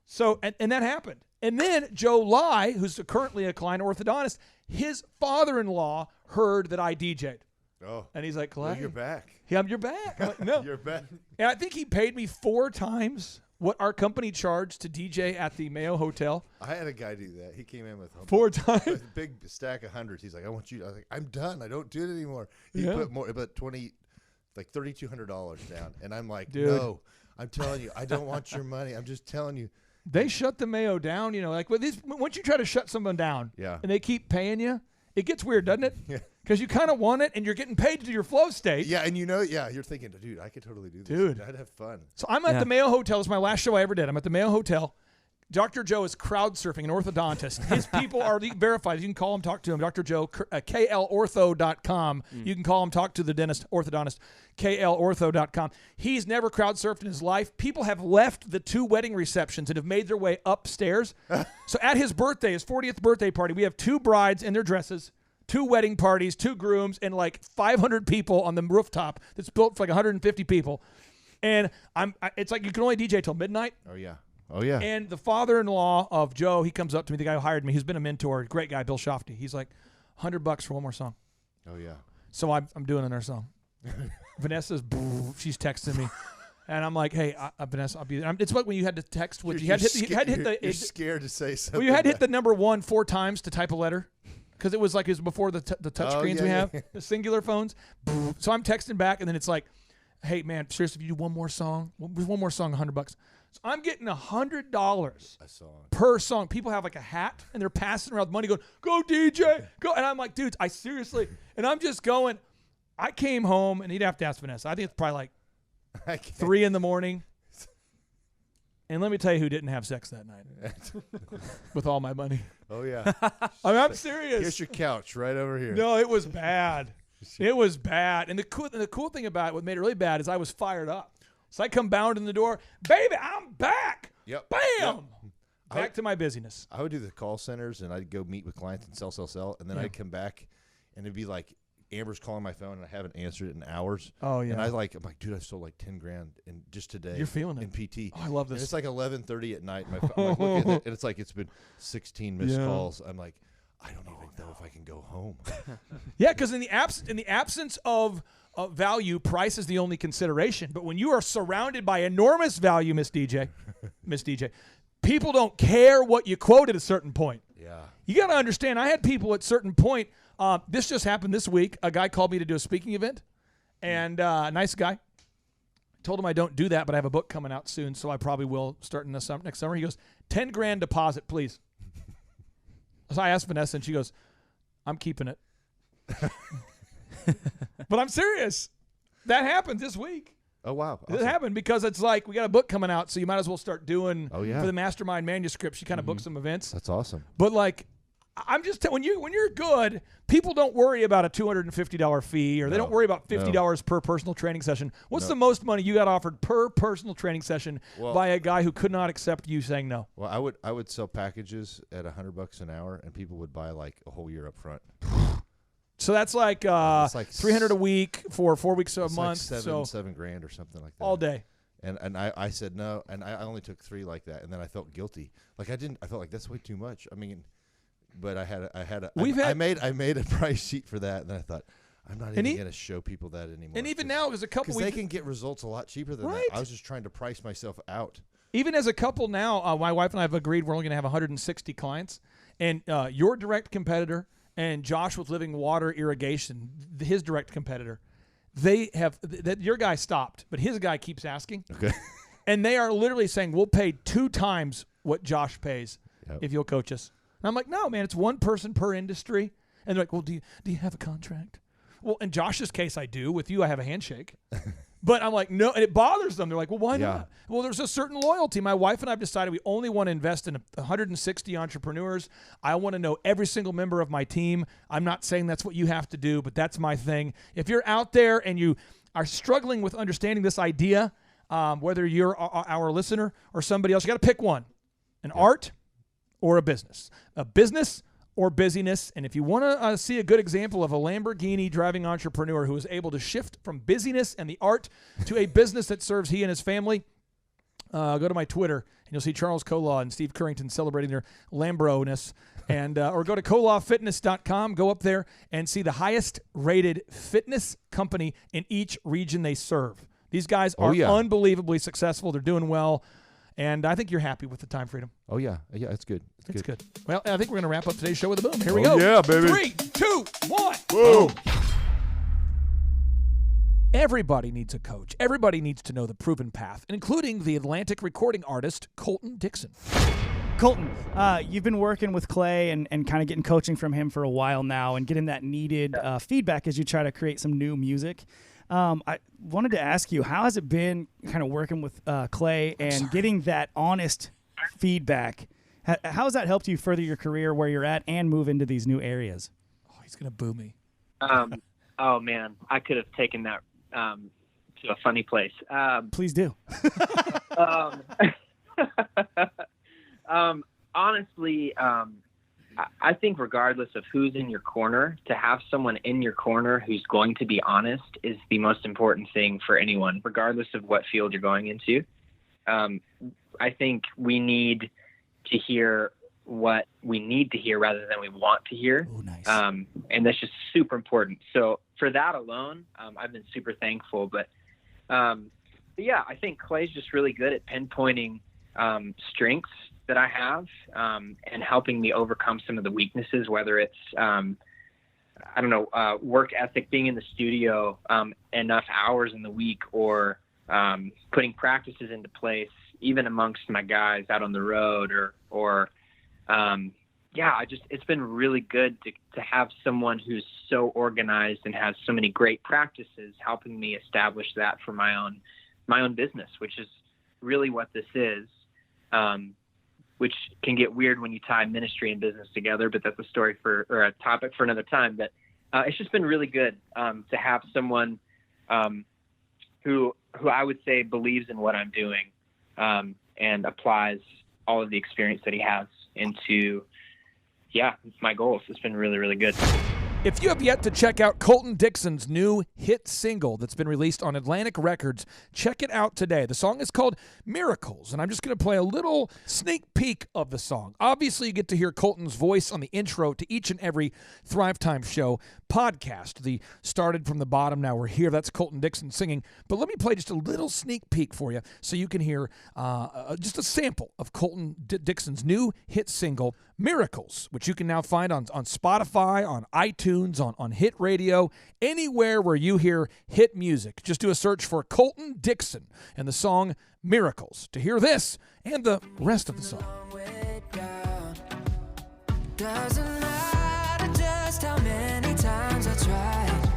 So and that happened. And then Joe Lai, who's currently a client orthodontist, his father-in-law heard that I DJ'd. Oh. And he's like, Clay, you're back. Yeah, you're back. I'm like, no. You're back. And I think he paid me 4 times what our company charged to DJ at the Mayo Hotel. I had a guy do that. He came in with 4 times. a big stack of hundreds. He's like, I want you. I was like, I'm done. I don't do it anymore. He Yeah. put more, about $3,200 down, and I'm like, Dude. no. I'm telling you, I don't want your money. I'm just telling you. They shut the Mayo down, like once you try to shut someone down, Yeah. and they keep paying you, it gets weird, doesn't it? Yeah. Because you kind of want it, and you're getting paid to do your flow state. Yeah, and you're thinking, dude, I could totally do this. Dude. I'd have fun. So I'm at the Mayo Hotel. It's my last show I ever did. I'm at the Mayo Hotel. Dr. Joe is crowd surfing, an orthodontist. His people are verified. You can call him, talk to him. Dr. Joe, klortho.com. You can call him, talk to the dentist, orthodontist, klortho.com. He's never crowd surfed in his life. People have left the 2 wedding receptions and have made their way upstairs. So at his birthday, his 40th birthday party, we have 2 brides in their dresses, 2 wedding parties, 2 grooms, and like 500 people on the rooftop that's built for like 150 people. And it's like you can only DJ till midnight. Oh, yeah. Oh, yeah. And the father-in-law of Joe, he comes up to me, the guy who hired me, he's been a mentor, great guy, Bill Shofty. He's like, $100 for one more song. Oh, yeah. So I'm doing another song. Vanessa's, she's texting me. And I'm like, hey, Vanessa, I'll be there. It's like when you had to text with, you had to hit the. You're scared to say something. Well, you had to hit the number 1 4 times to type a letter. Because it was before the touch screens we have, the singular phones. So I'm texting back, and then it's like, hey, man, seriously, if you do one more song, $100. So I'm getting $100 per song. People have like a hat, and they're passing around money going, go DJ, go. And I'm like, dudes, I seriously, and I'm just going, I came home, and you'd have to ask Vanessa. I think it's probably like 3 in the morning. And let me tell you who didn't have sex that night with all my money. Oh, yeah. I'm serious. Here's your couch right over here. No, it was bad. It was bad. And the cool thing about it, what made it really bad, is I was fired up. So I come bounding the door, baby, I'm back. Yep. Bam. Yep. Back to my busyness. I would do the call centers, and I'd go meet with clients and sell. And then I'd come back, and it'd be like Amber's calling my phone, and I haven't answered it in hours. Oh, yeah. And I'm like, dude, I sold like $10,000 in just today. You're feeling in it. PT. Oh, I love this. And it's like 11:30 at night. And I'm like looking at it, and it's like it's been 16 missed calls. I'm like, I don't even know if I can go home. Yeah, because in the absence of value, price is the only consideration. But when you are surrounded by enormous value, Miss DJ, people don't care what you quote at a certain point. Yeah. You got to understand, I had people at a certain point. This just happened this week. A guy called me to do a speaking event, and nice guy. Told him I don't do that, but I have a book coming out soon, so I probably will start in next summer. He goes, $10,000 deposit, please. So I asked Vanessa, and she goes, I'm keeping it. But I'm serious. That happened this week. Oh, wow. Awesome. It happened because it's like we got a book coming out, so you might as well start doing for the mastermind manuscripts. You kind of book some events. That's awesome. But like, I'm just when you're good, people don't worry about a $250 fee, or they don't worry about $50 per personal training session. What's the most money you got offered per personal training session by a guy who could not accept you saying no? Well, I would sell packages at $100 an hour, and people would buy like a whole year up front. So that's like $300 a week for 4 weeks a month. Like so $7,000 or something like that all day. And I said no, and I only took 3 like that, and then I felt guilty. Like I felt like that's way too much. I mean, but I made a price sheet for that, and then I thought, I'm not even going to show people that anymore. And even now, as a couple, they can get results a lot cheaper than that. I was just trying to price myself out. Even as a couple now, my wife and I have agreed we're only going to have 160 clients, and your direct competitor and Josh with Living Water Irrigation, his direct competitor, they have your guy stopped, but his guy keeps asking. Okay. And they are literally saying, we'll pay 2 times what Josh pays if you'll coach us. And I'm like, no, man, it's one person per industry. And they're like, well, do you have a contract? Well, in Josh's case, I do. With you, I have a handshake. But I'm like, no, and it bothers them. They're like, well, why not? Well, there's a certain loyalty. My wife and I have decided we only want to invest in 160 entrepreneurs. I want to know every single member of my team. I'm not saying that's what you have to do, but that's my thing. If you're out there and you are struggling with understanding this idea, whether you're our listener or somebody else, you got to pick one, an art or a business or busyness. And if you want to see a good example of a Lamborghini driving entrepreneur who is able to shift from busyness and the art to a business that serves he and his family, go to my Twitter, and you'll see Charles Kolaw and Steve Currington celebrating their Lambro-ness. And or go to kolawfitness.com, go up there and see the highest rated fitness company in each region they serve. These guys are unbelievably successful. They're doing well. And I think you're happy with the time freedom. Oh, yeah. Yeah, it's good. It's good. Well, I think we're going to wrap up today's show with a boom. Here we go. Yeah, baby. 3, 2, 1. Boom. Everybody needs a coach. Everybody needs to know the proven path, including the Atlantic recording artist Colton Dixon. Colton, you've been working with Clay and kind of getting coaching from him for a while now and getting that needed feedback as you try to create some new music. I wanted to ask you, how has it been kind of working with Clay and getting that honest feedback? How has that helped you further your career where you're at and move into these new areas? Oh, he's going to boo me. Oh, man, I could have taken that to a funny place. Please do. Honestly, I think regardless of who's in your corner, to have someone in your corner who's going to be honest is the most important thing for anyone, regardless of what field you're going into. I think we need to hear what we need to hear rather than we want to hear. Ooh, nice. And that's just super important. So for that alone, I've been super thankful. But yeah, I think Clay's just really good at pinpointing strengths that I have and helping me overcome some of the weaknesses, whether it's, work ethic, being in the studio enough hours in the week, or putting practices into place, even amongst my guys out on the road, or it's been really good to have someone who's so organized and has so many great practices helping me establish that for my own business, which is really what this is. Which can get weird when you tie ministry and business together, but that's a topic for another time. But it's just been really good to have someone who I would say believes in what I'm doing and applies all of the experience that he has into my goals. It's been really, really good. If you have yet to check out Colton Dixon's new hit single that's been released on Atlantic Records, check it out today. The song is called Miracles, and I'm just going to play a little sneak peek of the song. Obviously, you get to hear Colton's voice on the intro to each and every Thrive Time Show podcast. The Started from the Bottom, Now We're Here. That's Colton Dixon singing. But let me play just a little sneak peek for you so you can hear just a sample of Colton Dixon's new hit single, Miracles, which you can now find on Spotify, on iTunes, on Hit Radio, anywhere where you hear hit music. Just do a search for Colton Dixon and the song Miracles to hear this and the rest of the song. Doesn't matter just how many times I tried.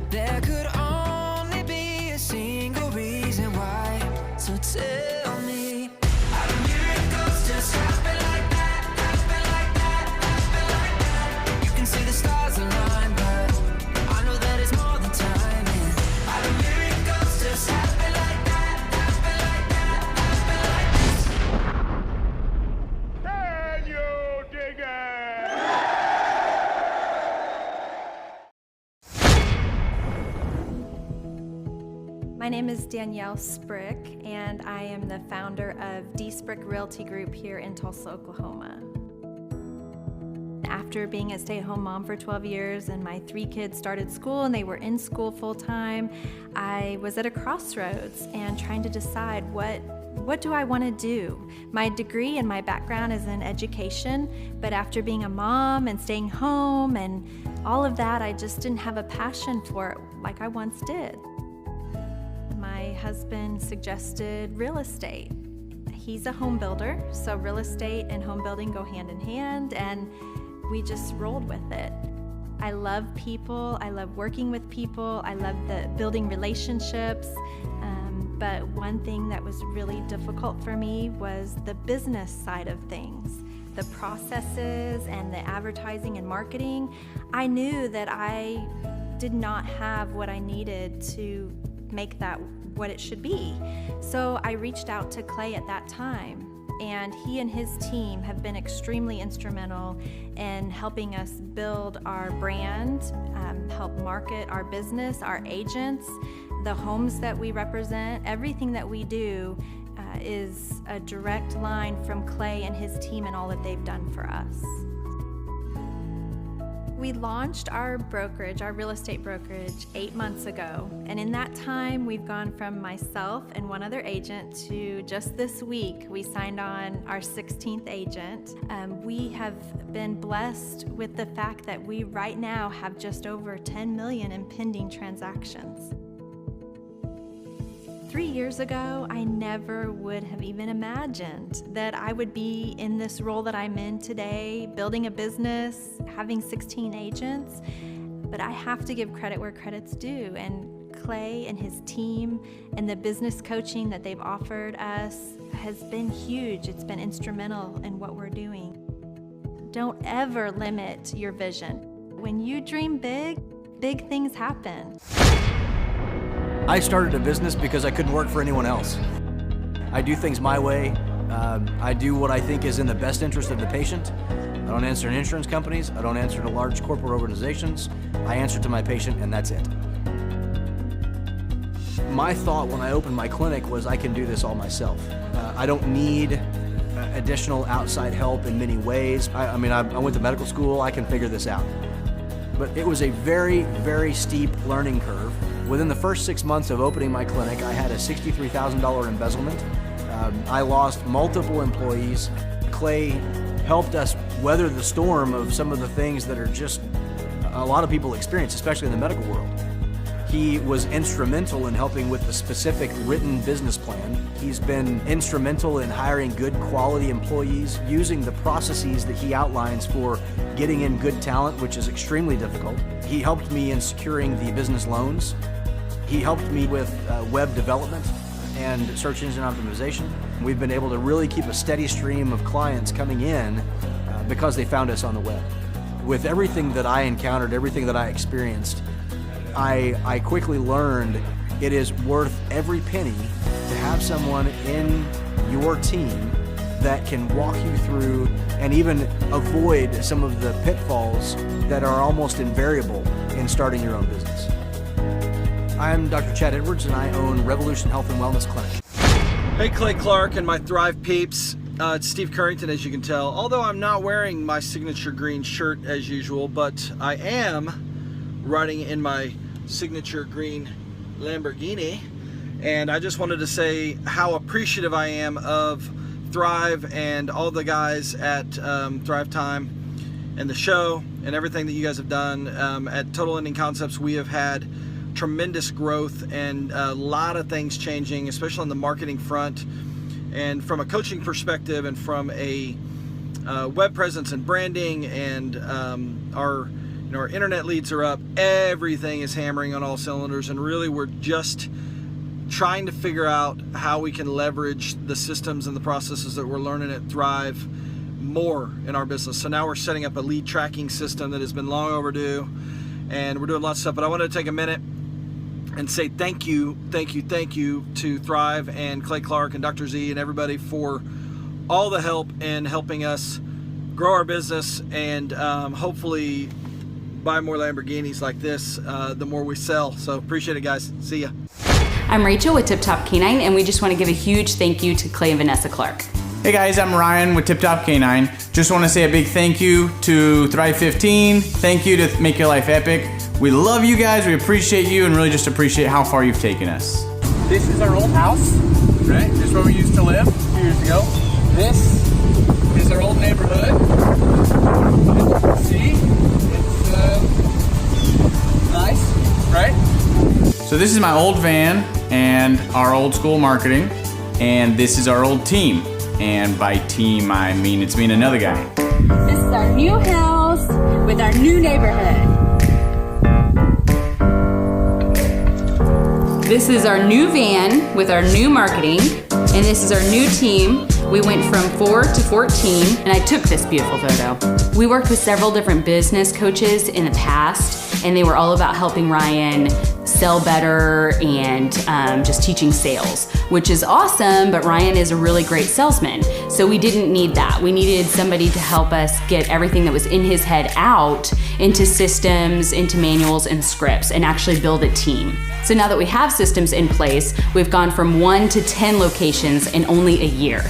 There could only be a single reason why. So tell me, how do miracles just happen like that, happen like that, happen like that? You can see the stars align, but I know that it's more than timing. How do miracles just happen like that, happen like that, happen like that? Can you dig it? My name is Danielle Sprick, and I am the founder of D Sprick Realty Group here in Tulsa, Oklahoma. After being a stay-at-home mom for 12 years and my 3 kids started school and they were in school full-time, I was at a crossroads and trying to decide what do I want to do? My degree and my background is in education, but after being a mom and staying home and all of that, I just didn't have a passion for it like I once did. My husband suggested real estate. He's a home builder, so real estate and home building go hand in hand, and we just rolled with it. I love people, I love working with people, I love the building relationships, but one thing that was really difficult for me was the business side of things. The processes and the advertising and marketing. I knew that I did not have what I needed to make that what it should be. So I reached out to Clay at that time and he and his team have been extremely instrumental in helping us build our brand, help market our business, our agents, the homes that we represent. Everything that we do is a direct line from Clay and his team and all that they've done for us. We launched our brokerage, our real estate brokerage, 8 months ago. And in that time, we've gone from myself and one other agent to just this week, we signed on our 16th agent. We have been blessed with the fact that we right now have just over 10 million in pending transactions. 3 years ago, I never would have even imagined that I would be in this role that I'm in today, building a business, having 16 agents. But I have to give credit where credit's due. And Clay and his team and the business coaching that they've offered us has been huge. It's been instrumental in what we're doing. Don't ever limit your vision. When you dream big, big things happen. I started a business because I couldn't work for anyone else. I do things my way. I do what I think is in the best interest of the patient. I don't answer to insurance companies. I don't answer to large corporate organizations. I answer to my patient, and that's it. My thought when I opened my clinic was I can do this all myself. I don't need additional outside help in many ways. I went to medical school. I can figure this out. But it was a very, very steep learning curve. Within the first 6 months of opening my clinic, I had a $63,000 embezzlement. I lost multiple employees. Clay helped us weather the storm of some of the things that are just a lot of people experience, especially in the medical world. He was instrumental in helping with the specific written business plan. He's been instrumental in hiring good quality employees, using the processes that he outlines for getting in good talent, which is extremely difficult. He helped me in securing the business loans. He helped me with web development and search engine optimization. We've been able to really keep a steady stream of clients coming in because they found us on the web. With everything that I encountered, everything that I experienced, I quickly learned it is worth every penny to have someone in your team that can walk you through and even avoid some of the pitfalls that are almost invariable in starting your own business. I'm Dr. Chad Edwards, and I own Revolution Health and Wellness Clinic. Hey, Clay Clark and my Thrive peeps. It's Steve Currington, as you can tell. Although I'm not wearing my signature green shirt as usual, but I am riding in my signature green Lamborghini. And I just wanted to say how appreciative I am of Thrive and all the guys at Thrive Time and the show and everything that you guys have done. At Total Ending Concepts, we have had tremendous growth and a lot of things changing, especially on the marketing front and from a coaching perspective and from a web presence and branding, and our internet leads are up. Everything is hammering on all cylinders, and really we're just trying to figure out how we can leverage the systems and the processes that we're learning at Thrive more in our business. So now we're setting up a lead tracking system that has been long overdue, and we're doing lots of stuff. But I wanted to take a minute and say thank you to Thrive and Clay Clark and Dr. Z and everybody for all the help in helping us grow our business and hopefully buy more Lamborghinis like this the more we sell. So appreciate it, guys. See ya. I'm Rachel with Tip Top Canine, and we just want to give a huge thank you to Clay and Vanessa Clark. Hey guys, I'm Ryan with Tip Top Canine. Just want to say a big thank you to Thrive 15. Thank you to Make Your Life Epic. We love you guys, we appreciate you, and really just appreciate how far you've taken us. This is our old house, right? This is where we used to live a few years ago. This is our old neighborhood. As you can see, it's nice, right? So this is my old van and our old school marketing, and this is our old team. And by team, I mean it's me and another guy. This is our new house with our new neighborhood. This is our new van with our new marketing, and this is our new team. We went from 4 to 14, and I took this beautiful photo. We worked with several different business coaches in the past, and they were all about helping Ryan sell better and just teaching sales, which is awesome, but Ryan is a really great salesman. So we didn't need that. We needed somebody to help us get everything that was in his head out into systems, into manuals and scripts, and actually build a team. So now that we have systems in place, we've gone from 1 to 10 locations in only a year.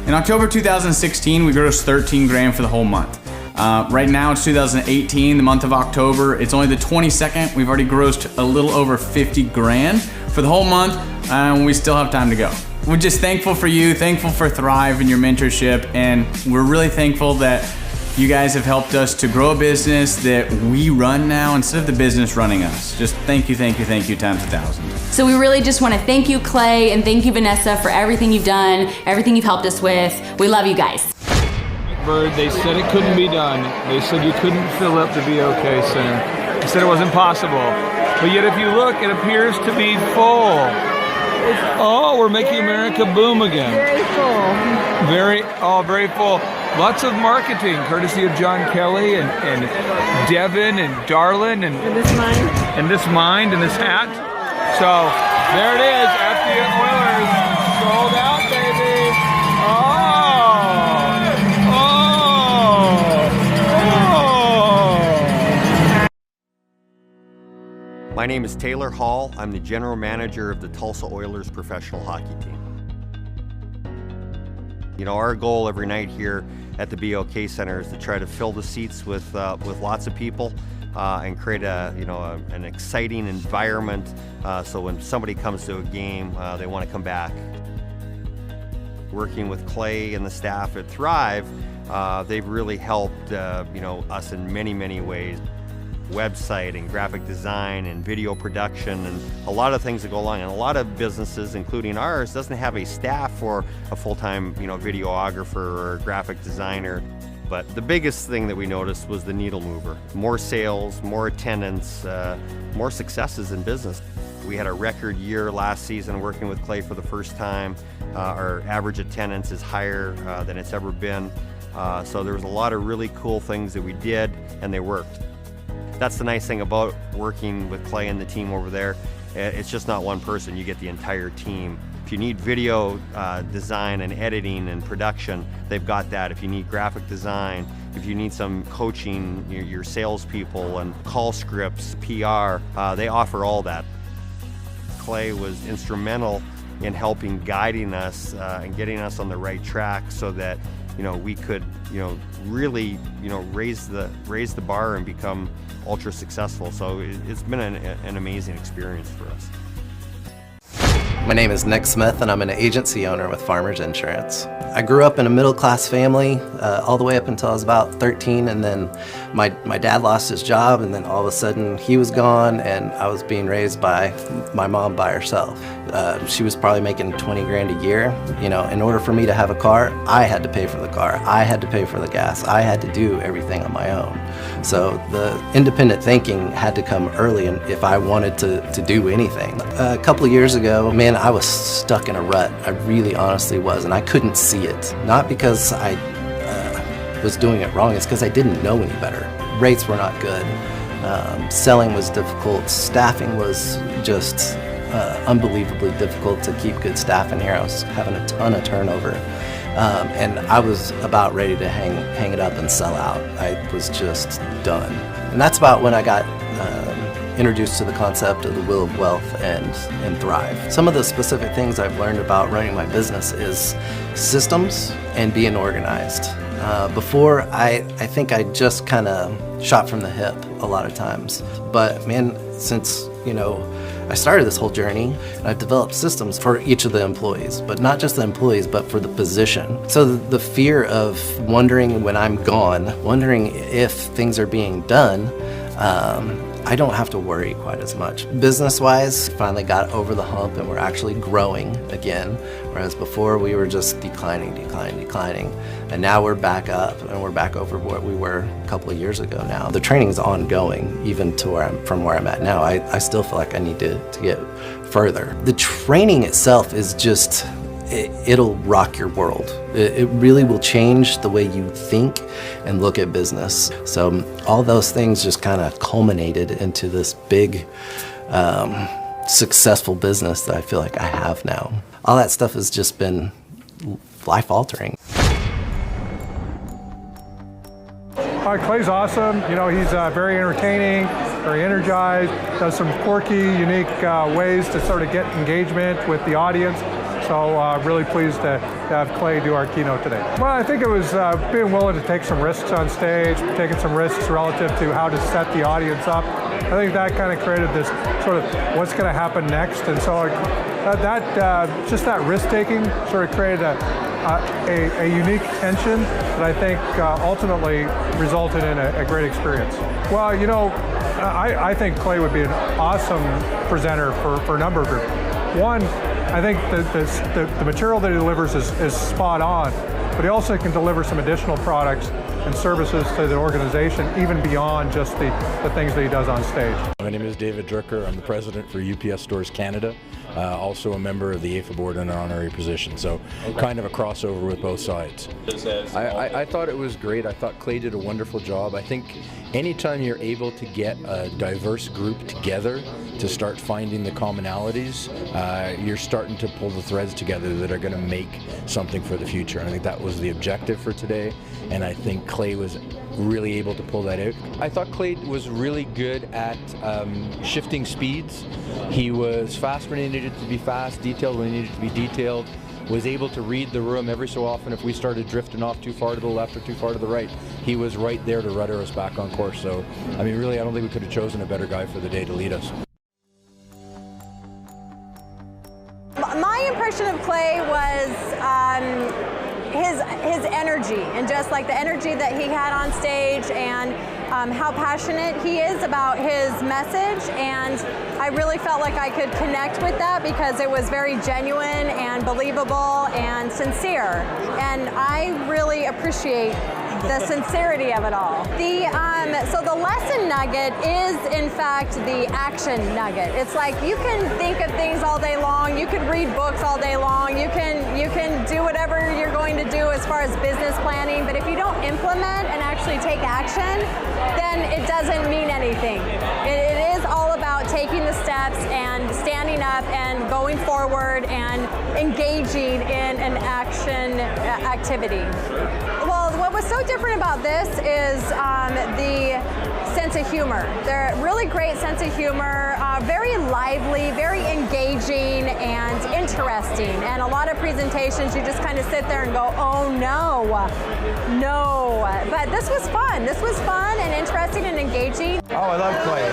In October 2016, we grossed 13 grand for the whole month. Right now it's 2018, the month of October. It's only the 22nd. We've already grossed a little over 50 grand for the whole month, and we still have time to go. We're just thankful for you, thankful for Thrive and your mentorship, and we're really thankful that you guys have helped us to grow a business that we run now instead of the business running us. Just thank you times 1,000. So we really just want to thank you, Clay, and thank you, Vanessa, for everything you've done, everything you've helped us with. We love you guys. Bird, they said it couldn't be done. They said you couldn't fill up the BOK Center. They said it was impossible. But yet if you look, it appears to be full. Oh, we're making America boom again. Very full. Very full. Lots of marketing, courtesy of John Kelly and Devin and Darlin and this mind. And this mind and this hat. So there it is, FD Oilers. Sold out, baby. My name is Taylor Hall. I'm the general manager of the Tulsa Oilers professional hockey team. You know, our goal every night here at the BOK Center is to try to fill the seats with lots of people and create an exciting environment so when somebody comes to a game, they want to come back. Working with Clay and the staff at Thrive, they've really helped us in many, many ways. Website and graphic design and video production and a lot of things that go along. And a lot of businesses, including ours, doesn't have a staff or a full-time videographer or graphic designer. But the biggest thing that we noticed was the needle mover. More sales, more attendance, more successes in business. We had a record year last season working with Clay for the first time. Our average attendance is higher than it's ever been. So there was a lot of really cool things that we did, and they worked. That's the nice thing about working with Clay and the team over there. It's just not one person, you get the entire team. If you need video design and editing and production, they've got that. If you need graphic design, if you need some coaching, your salespeople and call scripts, PR, they offer all that. Clay was instrumental in helping guiding us and getting us on the right track so that we could really raise the bar and become ultra successful. So it's been an amazing experience for us. My name is Nick Smith and I'm an agency owner with Farmers Insurance. I grew up in a middle-class family all the way up until I was about 13, and then my dad lost his job, and then all of a sudden he was gone and I was being raised by my mom by herself. She was probably making 20 grand a year. In order for me to have a car, I had to pay for the car. I had to pay for the gas. I had to do everything on my own. So the independent thinking had to come early and if I wanted to do anything. A couple of years ago, man, I was stuck in a rut. I really honestly was, and I couldn't see it. Not because I was doing it wrong, it's because I didn't know any better. Rates were not good. Selling was difficult. Staffing was just unbelievably difficult to keep good staff in here. I was having a ton of turnover. And I was about ready to hang it up and sell out. I was just done. And that's about when I got introduced to the concept of the Wheel of Wealth and Thrive. Some of the specific things I've learned about running my business is systems and being organized. Before, I think I just kind of shot from the hip a lot of times. But man, since I started this whole journey, and I've developed systems for each of the employees, but not just the employees, but for the position. So the fear of wondering when I'm gone, wondering if things are being done, I don't have to worry quite as much. Business-wise, finally got over the hump and we're actually growing again, whereas before we were just declining. And now we're back up and we're back over what we were a couple of years ago now. The training is ongoing, even to from where I'm at now. I still feel like I need to get further. The training itself is just, it'll rock your world. It really will change the way you think and look at business. So all those things just kind of culminated into this big, successful business that I feel like I have now. All that stuff has just been life-altering. Clay's awesome. You know, he's very entertaining, very energized, does some quirky, unique ways to sort of get engagement with the audience. So really pleased to have Clay do our keynote today. Well, I think it was being willing to take some risks on stage, taking some risks relative to how to set the audience up. I think that kind of created this sort of what's going to happen next. And so just that risk-taking sort of created a unique tension that I think ultimately resulted in a great experience. Well, you know, I think Clay would be an awesome presenter for a number of reasons. One, I think the material that he delivers is spot on, but he also can deliver some additional products and services to the organization, even beyond just the things that he does on stage. My name is David Drucker. I'm the president for UPS Stores Canada, also a member of the AFA board in an honorary position, so kind of a crossover with both sides. I thought it was great. I thought Clay did a wonderful job. I think anytime you're able to get a diverse group together to start finding the commonalities, you're starting to pull the threads together that are going to make something for the future. And I think that was the objective for today, and I think Clay was really able to pull that out. I thought Clay was really good at shifting speeds. He was fast when he needed to be fast, detailed when he needed to be detailed, was able to read the room every so often if we started drifting off too far to the left or too far to the right. He was right there to rudder us back on course. So, I mean, really, I don't think we could have chosen a better guy for the day to lead us. My impression of Clay was his energy, and just like the energy that he had on stage, and how passionate he is about his message. And I really felt like I could connect with that because it was very genuine and believable and sincere. And I really appreciate the sincerity of it all. So the lesson nugget is in fact the action nugget. It's like you can think of things all day long, you can read books all day long, you can do whatever you're going to do as far as business planning, but if you don't implement and actually take action, then it doesn't mean anything. It is all about taking the steps and standing up and going forward and engaging in an action activity. Well, what was so different about this is the sense of humor. They're really great sense of humor, very lively, very engaging and interesting. And a lot of presentations, you just kind of sit there and go, oh no. But this was fun. This was fun and interesting and engaging. Oh, I love Clay.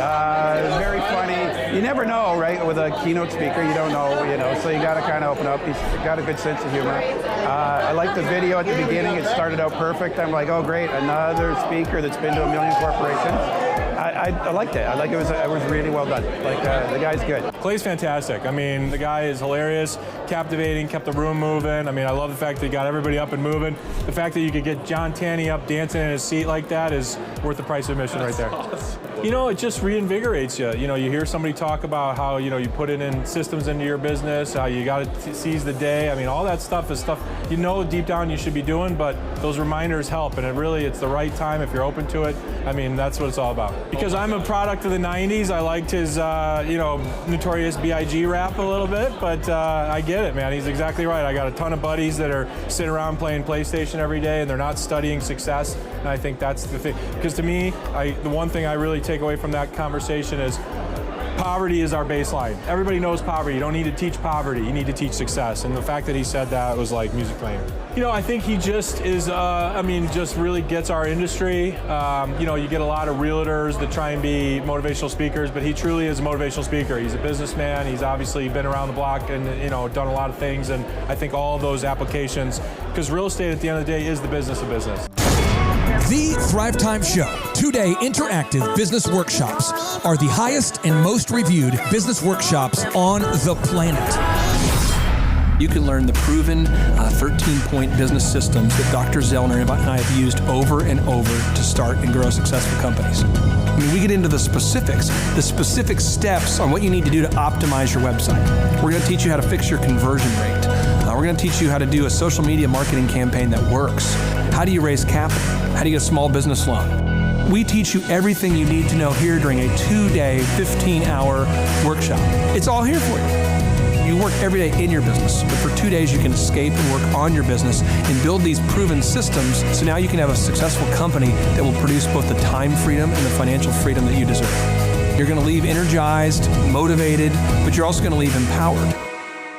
Very funny. You never know, right? With a keynote speaker, you don't know, so you got to kind of open up. He's got a good sense of humor. I liked the video at the beginning. It started out perfect. I'm like, oh, great, another speaker that's been to 1 million corporations. I liked it. I like it was really well done. Like the guy's good. Clay's fantastic. I mean, the guy is hilarious, captivating, kept the room moving. I mean, I love the fact that he got everybody up and moving. The fact that you could get John Tanney up dancing in his seat like that is worth the price of admission right there. Awesome. You know, it just reinvigorates you. You know, you hear somebody talk about how, you put it in systems into your business, how you got to seize the day. I mean, all that stuff is stuff deep down you should be doing, but those reminders help, and it's the right time if you're open to it. I mean, that's what it's all about. Because I'm a product of the 90s, I liked his, Notorious B.I.G. rap a little bit, but I get it, man. He's exactly right. I got a ton of buddies that are sitting around playing PlayStation every day, and they're not studying success, and I think that's the thing. Because to me, the one thing I really take away from that conversation is poverty is our baseline. Everybody knows poverty. You don't need to teach poverty. You need to teach success. And the fact that he said that was like music playing. I think he just is, just really gets our industry. You get a lot of realtors that try and be motivational speakers, but he truly is a motivational speaker. He's a businessman. He's obviously been around the block and, done a lot of things. And I think all of those applications, because real estate at the end of the day is the business of business. The Thrive Time Show 2-day interactive business workshops are the highest and most reviewed business workshops on the planet. You can learn the proven 13-point business systems that Dr. Zellner and I have used over and over to start and grow successful companies. I mean, we get into the specific steps on what you need to do to optimize your website. We're going to teach you how to fix your conversion rate. We're We're going to teach you how to do a social media marketing campaign that works. How do you raise capital? How do you get a small business loan? We teach you everything you need to know here during a 2-day, 15-hour workshop. It's all here for you. You work every day in your business, but for 2 days you can escape and work on your business and build these proven systems so now you can have a successful company that will produce both the time freedom and the financial freedom that you deserve. You're going to leave energized, motivated, but you're also going to leave empowered.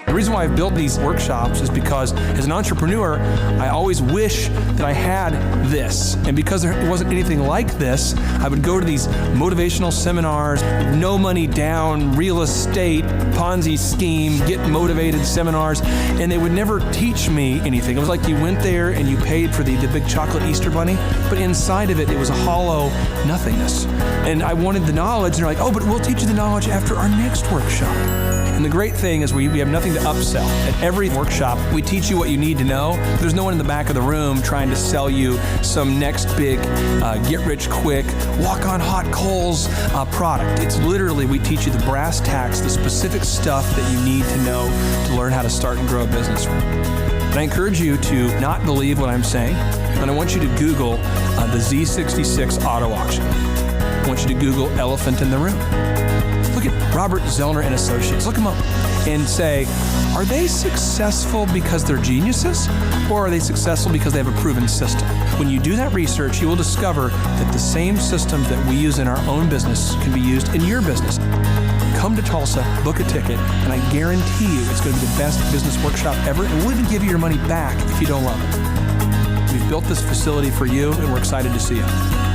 The reason why I've built these workshops is because as an entrepreneur, I always wish that I had this. And because there wasn't anything like this, I would go to these motivational seminars, no money down, real estate, Ponzi scheme, get motivated seminars, and they would never teach me anything. It was like you went there and you paid for the big chocolate Easter bunny, but inside of it, it was a hollow nothingness. And I wanted the knowledge, and they're like, oh, but we'll teach you the knowledge after our next workshop. And the great thing is we have nothing to upsell. At every workshop, we teach you what you need to know. There's no one in the back of the room trying to sell you some next big get-rich-quick, walk-on-hot coals product. It's literally, we teach you the brass tacks, the specific stuff that you need to know to learn how to start and grow a business. And I encourage you to not believe what I'm saying, and I want you to Google the Z66 auto auction. I want you to Google elephant in the room. Look at Robert Zellner and Associates. Look them up and say, are they successful because they're geniuses, or are they successful because they have a proven system? When you do that research, you will discover that the same systems that we use in our own business can be used in your business. Come to Tulsa, book a ticket, and I guarantee you it's going to be the best business workshop ever, and we'll even give you your money back if you don't love it. We've built this facility for you, and we're excited to see you.